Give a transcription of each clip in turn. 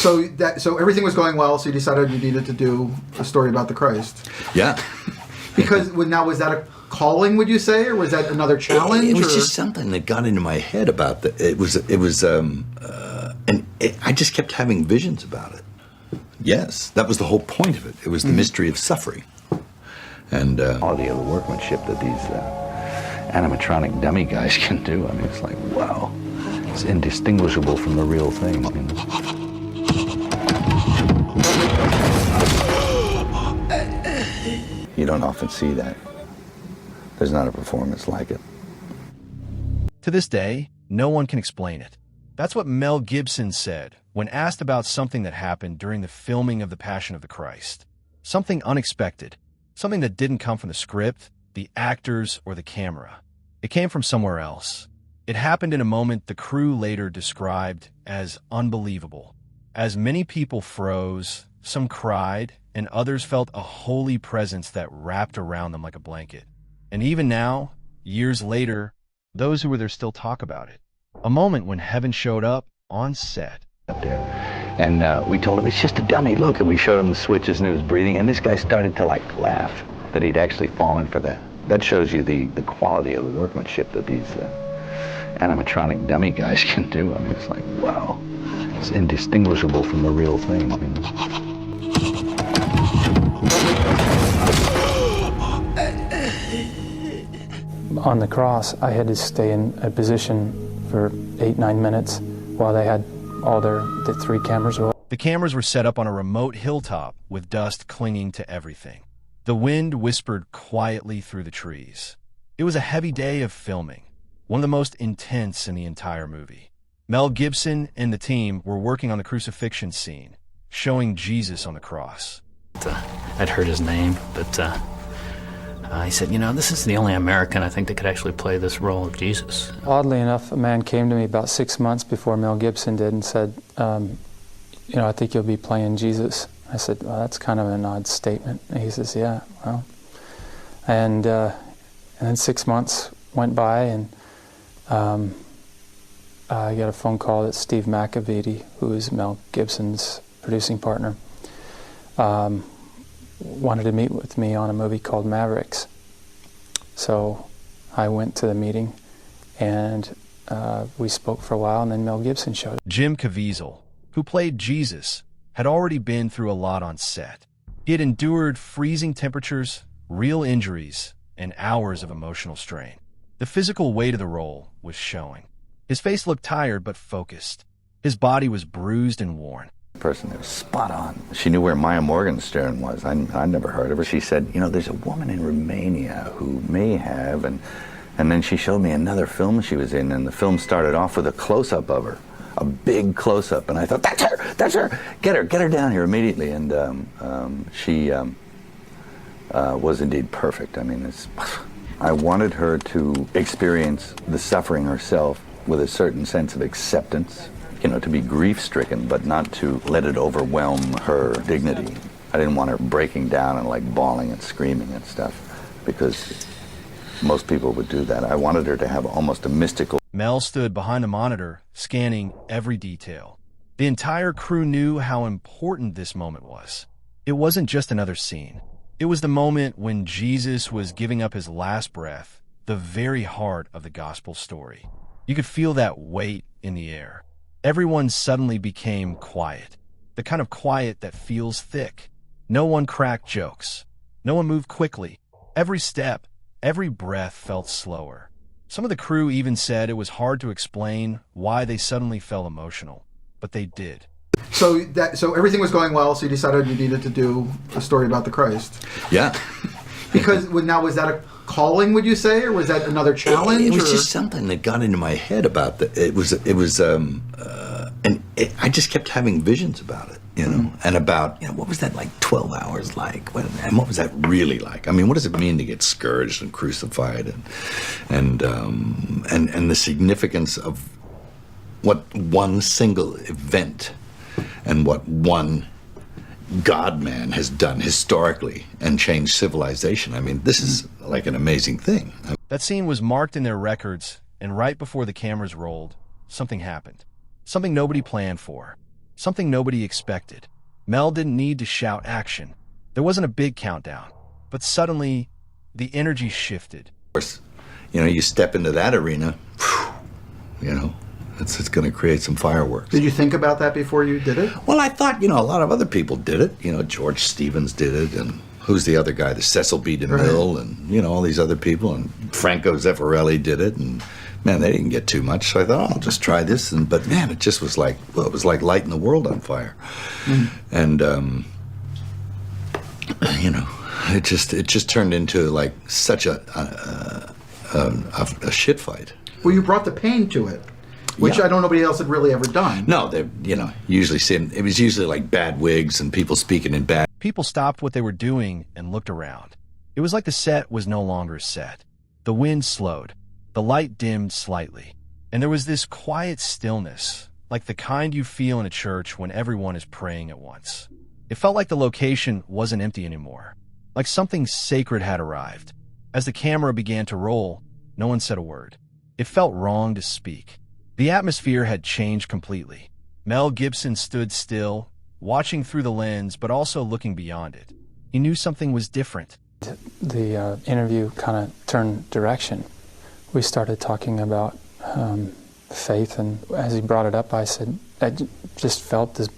So everything was going well, so you decided you needed to do a story about the Christ. Yeah. Because now, was that a calling, would you say, or was that another challenge? It was just something that got into my head about the. I just kept having visions about it. Yes, that was the whole point of it. It was the mystery of suffering, and quality of the workmanship that these animatronic dummy guys can do. I mean, it's like, wow, it's indistinguishable from the real thing. You don't often see that. There's not a performance like it. To this day, no one can explain it. That's what Mel Gibson said when asked about something that happened during the filming of The Passion of the Christ. Something unexpected, something that didn't come from the script, the actors, or the camera. It came from somewhere else. It happened in a moment the crew later described as unbelievable. As many people froze, some cried, and others felt a holy presence that wrapped around them like a blanket. And even now, years later, those who were there still talk about it. A moment when heaven showed up on set. Up there. And we told him, it's just a dummy, look. And we showed him the switches and it was breathing. And this guy started to laugh that he'd actually fallen for that. That shows you the quality of the workmanship that these animatronic dummy guys can do. I mean, it's like, wow, it's indistinguishable from the real thing. I mean, on the cross, I had to stay in a position for 8-9 minutes while they had all the 3 cameras roll. The cameras were set up on a remote hilltop with dust clinging to everything. The wind whispered quietly through the trees. It was a heavy day of filming, one of the most intense in the entire movie. Mel Gibson and the team were working on the crucifixion scene, showing Jesus on the cross. I'd heard his name, but he said, you know, this is the only American I think that could actually play this role of Jesus. Oddly enough, a man came to me about 6 months before Mel Gibson did and said, you know, I think you'll be playing Jesus. I said, well, that's kind of an odd statement. And he says, yeah, well. And then 6 months went by, and I got a phone call that Steve McAvity, who is Mel Gibson's producing partner, wanted to meet with me on a movie called Mavericks. So I went to the meeting, and we spoke for a while, and then Mel Gibson showed up. Jim Caviezel, who played Jesus, had already been through a lot on set. He had endured freezing temperatures, real injuries, and hours of emotional strain. The physical weight of the role was showing. His face looked tired but focused. His body was bruised and worn. the person there was spot on. She knew where Maya Morgenstern was. I'd never heard of her. She said, you know, there's a woman in Romania who may have, and then she showed me another film she was in, and the film started off with a close-up of her. A big close-up, and I thought, that's her, get her down here immediately. And she was indeed perfect. I mean, I wanted her to experience the suffering herself with a certain sense of acceptance, you know, to be grief-stricken, but not to let it overwhelm her dignity. I didn't want her breaking down and like bawling and screaming and stuff, because most people would do that. I wanted her to have almost a mystical... Mel stood behind the monitor, scanning every detail. The entire crew knew how important this moment was. It wasn't just another scene. It was the moment when Jesus was giving up his last breath, the very heart of the gospel story. You could feel that weight in the air. Everyone suddenly became quiet, the kind of quiet that feels thick. No one cracked jokes. No one moved quickly. Every step, every breath felt slower. Some of the crew even said it was hard to explain why they suddenly felt emotional, but they did. So everything was going well, so you decided you needed to do a story about the Christ. Yeah. Because now, was that a calling, would you say, or was that another challenge? It was just something that got into my head about I just kept having visions about it, you know, and about, you know, what was that like 12 hours like, and what was that really like? I mean, what does it mean to get scourged and crucified, and the significance of what one single event and what one God-man has done historically and changed civilization. I mean, this is like an amazing thing. That scene was marked in their records, and right before the cameras rolled, something happened. Something nobody planned for. something nobody expected. Mel didn't need to shout action. There wasn't a big countdown, but suddenly the energy shifted. Of course, you step into that arena, it's going to create some fireworks. Did you think about that before you did it? Well, I thought, a lot of other people did it. George Stevens did it, and who's the other guy? The Cecil B. DeMille, and, all these other people, and Franco Zeffirelli did it, and man, they didn't get too much, so I thought, I'll just try this, but man, it just was like, it was like lighting the world on fire. And, it just turned into like such a shit fight. Well, you brought the pain to it, which I don't know nobody else had really ever done. No, they, usually it was usually like bad wigs and people speaking in bad. People stopped what they were doing and looked around. It was like the set was no longer a set. The wind slowed. The light dimmed slightly. And there was this quiet stillness, like the kind you feel in a church when everyone is praying at once. It felt like the location wasn't empty anymore, like something sacred had arrived. As the camera began to roll, no one said a word. It felt wrong to speak. The atmosphere had changed completely. Mel Gibson stood still, watching through the lens, but also looking beyond it. He knew something was different. The interview kind of turned direction. We started talking about faith, and as he brought it up, I said, I just felt this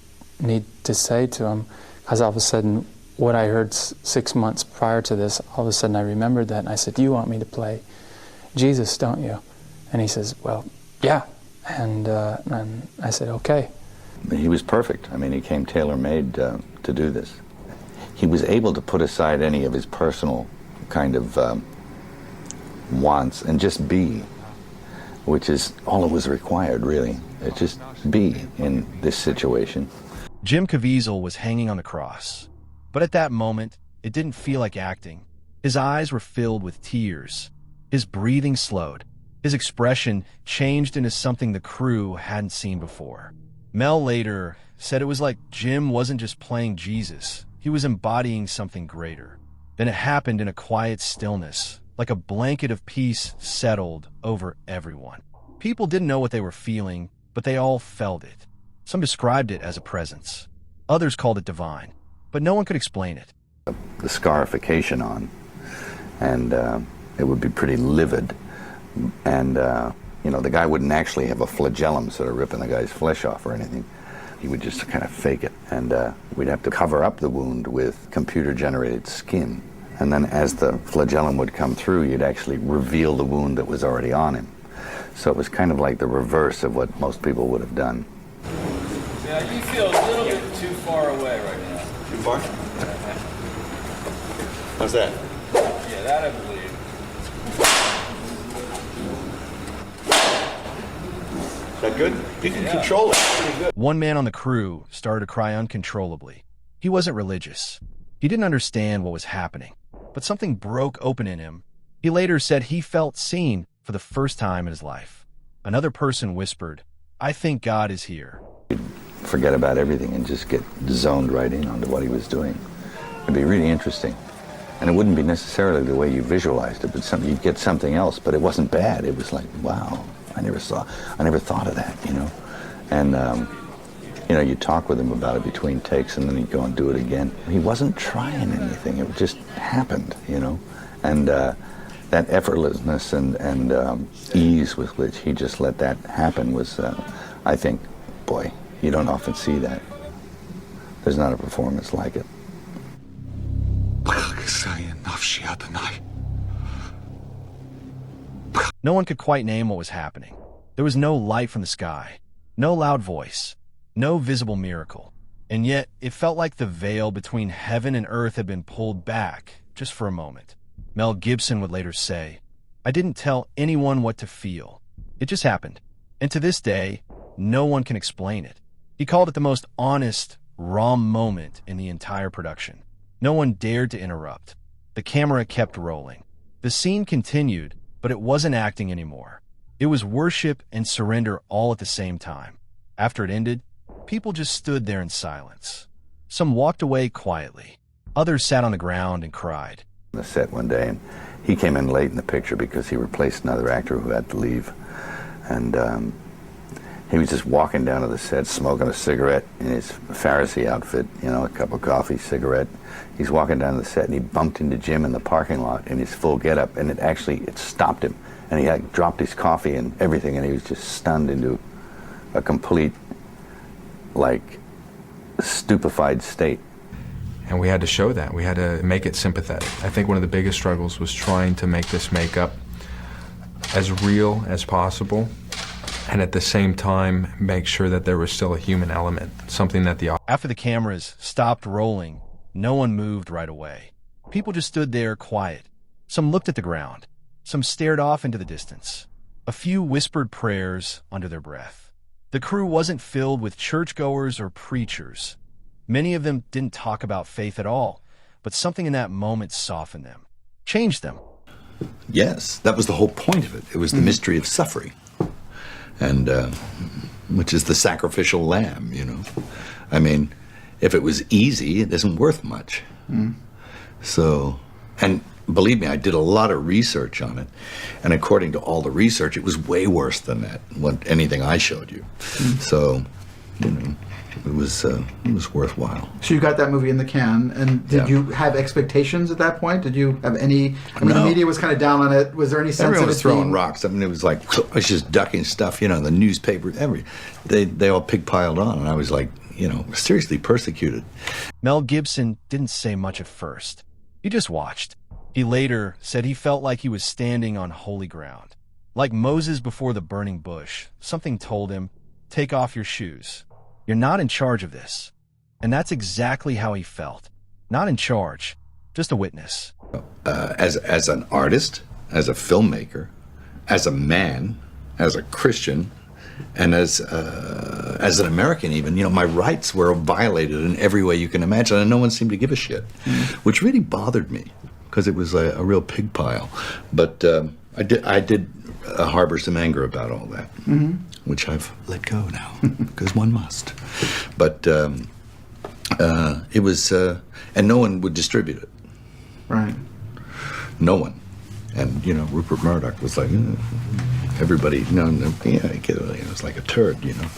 need to say to him, because all of a sudden, what I heard 6 months prior to this, all of a sudden I remembered that, and I said, you want me to play Jesus, don't you? And he says, well, yeah. And I said, okay. He was perfect. I mean, he came tailor-made to do this. He was able to put aside any of his personal kind of wants and just be, which is all it was required, really. It just be in this situation. Jim Caviezel was hanging on the cross. But at that moment, it didn't feel like acting. His eyes were filled with tears. His breathing slowed. His expression changed into something the crew hadn't seen before. Mel later said it was like Jim wasn't just playing Jesus. He was embodying something greater. Then it happened in a quiet stillness, like a blanket of peace settled over everyone. People didn't know what they were feeling, but they all felt it. Some described it as a presence. Others called it divine, but no one could explain it. The scarification on, and it would be pretty livid. And, the guy wouldn't actually have a flagellum sort of ripping the guy's flesh off or anything. He would just kind of fake it. And we'd have to cover up the wound with computer-generated skin. And then as the flagellum would come through, you'd actually reveal the wound that was already on him. So it was kind of like the reverse of what most people would have done. Yeah, you feel a little bit too far away right now. Too far? How's that? Yeah, that I believe. Is that good? You can control it. Pretty good. One man on the crew started to cry uncontrollably. He wasn't religious. He didn't understand what was happening, but something broke open in him. He later said he felt seen for the first time in his life. Another person whispered, "I think God is here." He'd forget about everything and just get zoned right in onto what he was doing. It'd be really interesting. And it wouldn't be necessarily the way you visualized it, but you'd get something else, but it wasn't bad. It was like, wow, I never thought of that, And, you talk with him about it between takes, and then he'd go and do it again. He wasn't trying anything. It just happened, And that effortlessness and ease with which he just let that happen was, I think, boy, you don't often see that. There's not a performance like it. No one could quite name what was happening. There was no light from the sky, no loud voice, no visible miracle. And yet, it felt like the veil between heaven and earth had been pulled back, just for a moment. Mel Gibson would later say, "I didn't tell anyone what to feel. It just happened. And to this day, no one can explain it." He called it the most honest, raw moment in the entire production. No one dared to interrupt. The camera kept rolling. The scene continued, but it wasn't acting anymore. It was worship and surrender all at the same time. After it ended, people just stood there in silence. Some walked away quietly. Others sat on the ground and cried. On the set one day, and he came in late in the picture because he replaced another actor who had to leave. And he was just walking down to the set, smoking a cigarette in his Pharisee outfit, you know, a cup of coffee, cigarette. He's walking down the set, and he bumped into Jim in the parking lot in his full getup, and it stopped him, and he had dropped his coffee and everything, and he was just stunned into a complete, like, stupefied state. And we had to show that. We had to make it sympathetic. I think one of the biggest struggles was trying to make this makeup as real as possible, and at the same time make sure that there was still a human element, something that the... After the cameras stopped rolling, no one moved right away. People just stood there quiet. Some looked at the ground. Some stared off into the distance. A few whispered prayers under their breath. The crew wasn't filled with churchgoers or preachers. Many of them didn't talk about faith at all, but something in that moment softened them, changed them. Yes, that was the whole point of it. It was the mystery of suffering, and which is the sacrificial lamb, you know. I mean, if it was easy, it isn't worth much. So, and believe me, I did a lot of research on it, and according to all the research, it was way worse than that, anything I showed you. So, you know, it was worthwhile. So you got that movie in the can, and did you have expectations at that point? Did you have any? I mean, No. the media was kind of down on it. Was there any sense Everyone of was it throwing being... rocks. I mean, it was like, I was just ducking stuff, you know, the newspaper, they all pig-piled on, and I was like, you know, seriously persecuted. Mel Gibson didn't say much at first. He just watched. He later said he felt like he was standing on holy ground. Like Moses before the burning bush, something told him, take off your shoes. You're not in charge of this. And that's exactly how he felt. Not in charge, just a witness. As an artist, as a filmmaker, as a man, as a Christian, and as an American even, you know, my rights were violated in every way you can imagine, and no one seemed to give a shit, which really bothered me, because it was a real pig pile. But I did harbor some anger about all that, which I've let go now, because one must. But it was, and no one would distribute it. Right. No one. And, you know, Rupert Murdoch was like, everybody, it was like a turd, you know,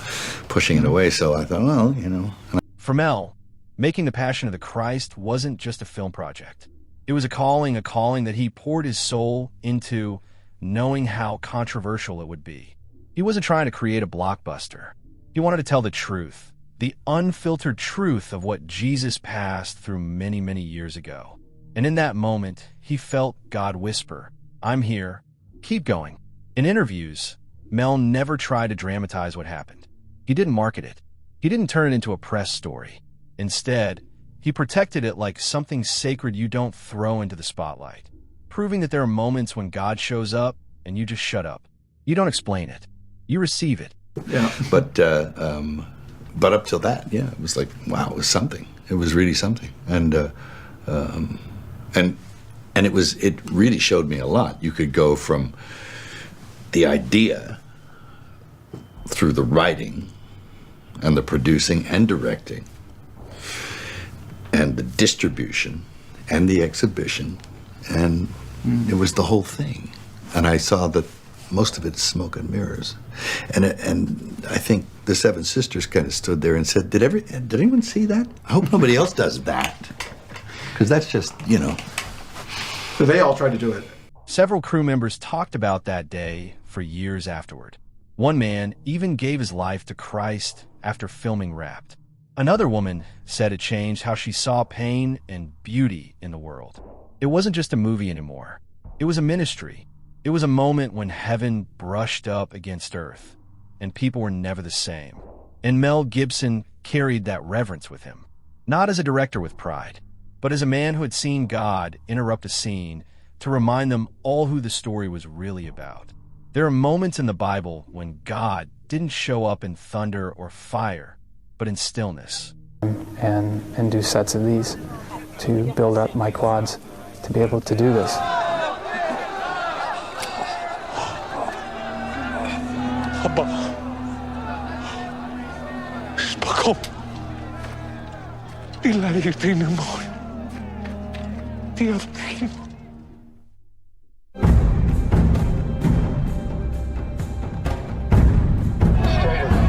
pushing it away. So I thought, well, you know. For Mel, making The Passion of the Christ wasn't just a film project. It was a calling that he poured his soul into, knowing how controversial it would be. He wasn't trying to create a blockbuster. He wanted to tell the truth, the unfiltered truth of what Jesus passed through many, many years ago. And in that moment, he felt God whisper, I'm here, keep going. In interviews, Mel never tried to dramatize what happened. He didn't market it. He didn't turn it into a press story. Instead, he protected it like something sacred you don't throw into the spotlight, proving that there are moments when God shows up and you just shut up. You don't explain it. You receive it. Yeah. But up till that, yeah, it was like, wow, it was something. It was really something. And it really showed me a lot. You could go from the idea through the writing and the producing and directing and the distribution and the exhibition, and it was the whole thing. And I saw that most of it is smoke and mirrors. And I think the Seven Sisters kind of stood there and said, did anyone see that? I hope nobody else does that. Because that's just, you know. So they all tried to do it. Several crew members talked about that day for years afterward. One man even gave his life to Christ after filming Wrapped. Another woman said it changed how she saw pain and beauty in the world. It wasn't just a movie anymore. It was a ministry. It was a moment when heaven brushed up against earth, and people were never the same. And Mel Gibson carried that reverence with him, not as a director with pride, but as a man who had seen God interrupt a scene to remind them all who the story was really about. There are moments in the Bible when God didn't show up in thunder or fire, but in stillness. And do sets of these to build up my quads to be able to do this. 아빠, spako. Ilagay mo. Tiyak. Straighter.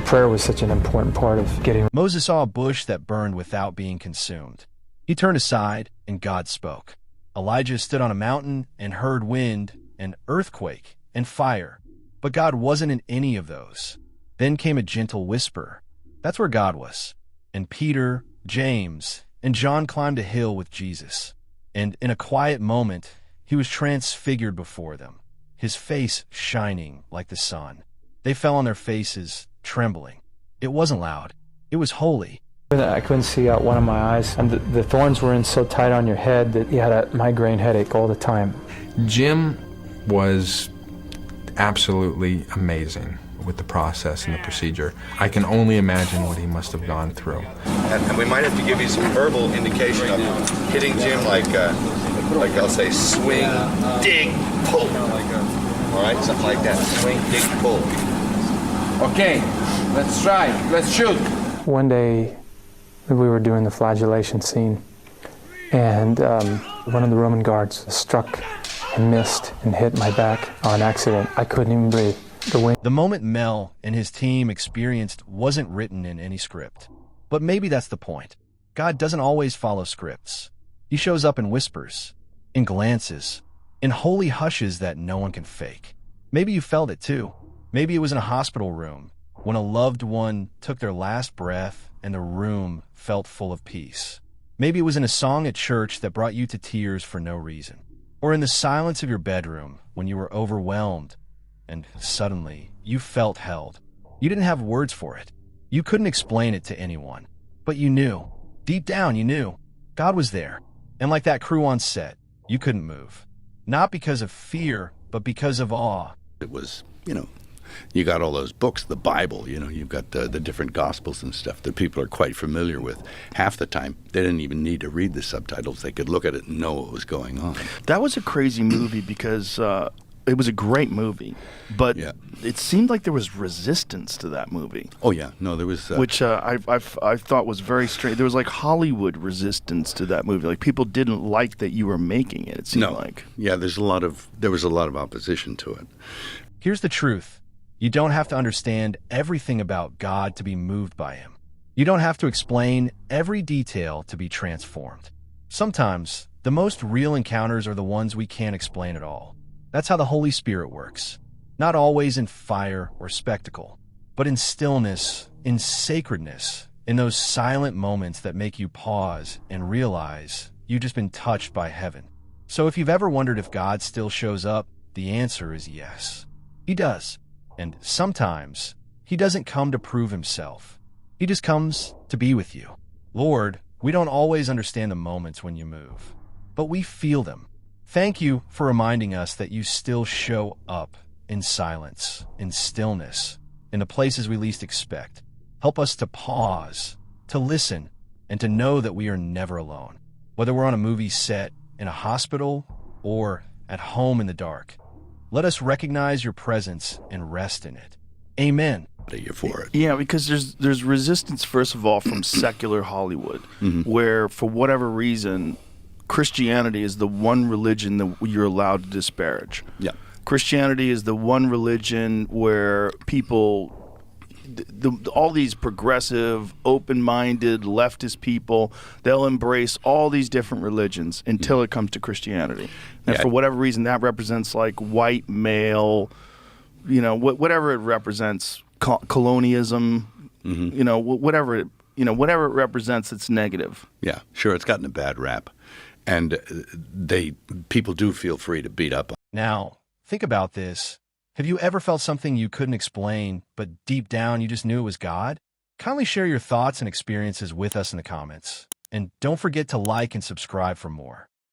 prayer was such an important part of getting. Moses saw a bush that burned without being consumed. He turned aside, and God spoke. Elijah stood on a mountain and heard wind, and earthquake, and fire. But God wasn't in any of those. Then came a gentle whisper. That's where God was. And Peter, James, and John climbed a hill with Jesus. And in a quiet moment, he was transfigured before them, his face shining like the sun. They fell on their faces, trembling. It wasn't loud. It was holy. I couldn't see out one of my eyes, and the thorns were in so tight on your head that you had a migraine headache all the time. Jim was absolutely amazing with the process and the procedure. I can only imagine what he must have gone through. And we might have to give you some verbal indication of hitting Jim like I'll say swing, dig, pull. All right, something like that. Swing, dig, pull. Okay, let's try. Let's shoot. One day, we were doing the flagellation scene, and one of the Roman guards struck and missed and hit my back on accident. I couldn't even breathe. The moment Mel and his team experienced wasn't written in any script. But maybe that's the point. God doesn't always follow scripts. He shows up in whispers, in glances, in holy hushes that no one can fake. Maybe you felt it too. Maybe it was in a hospital room when a loved one took their last breath and the room felt full of peace. Maybe it was in a song at church that brought you to tears for no reason. Or in the silence of your bedroom when you were overwhelmed and suddenly you felt held. You didn't have words for it. You couldn't explain it to anyone. But you knew. Deep down, you knew. God was there. And like that crew on set, you couldn't move. Not because of fear, but because of awe. It was, you got all those books, the Bible, you've got the different Gospels and stuff that people are quite familiar with. Half the time, they didn't even need to read the subtitles. They could look at it and know what was going on. That was a crazy movie because it was a great movie, but it seemed like there was resistance to that movie. Oh, yeah. No, there was... which I thought was very strange. There was like Hollywood resistance to that movie. Like people didn't like that you were making it, it seemed like. Yeah, there was a lot of opposition to it. Here's the truth. You don't have to understand everything about God to be moved by him. You don't have to explain every detail to be transformed. Sometimes, the most real encounters are the ones we can't explain at all. That's how the Holy Spirit works. Not always in fire or spectacle, but in stillness, in sacredness, in those silent moments that make you pause and realize you've just been touched by heaven. So if you've ever wondered if God still shows up, the answer is yes. He does. And sometimes, he doesn't come to prove himself. He just comes to be with you. Lord, we don't always understand the moments when you move, but we feel them. Thank you for reminding us that you still show up in silence, in stillness, in the places we least expect. Help us to pause, to listen, and to know that we are never alone. Whether we're on a movie set, in a hospital, or at home in the dark, let us recognize your presence and rest in it. Amen. You for it. Yeah, because there's resistance, first of all, from secular Hollywood, where for whatever reason, Christianity is the one religion that you're allowed to disparage. Yeah. Christianity is the one religion where people, all these progressive, open-minded, leftist people, they'll embrace all these different religions until it comes to Christianity. And for whatever reason, that represents like white male, whatever it represents, colonialism, whatever it represents, it's negative. Yeah, sure, it's gotten a bad rap. And people do feel free to beat up. Now, think about this. Have you ever felt something you couldn't explain, but deep down you just knew it was God? Kindly share your thoughts and experiences with us in the comments. And don't forget to like and subscribe for more.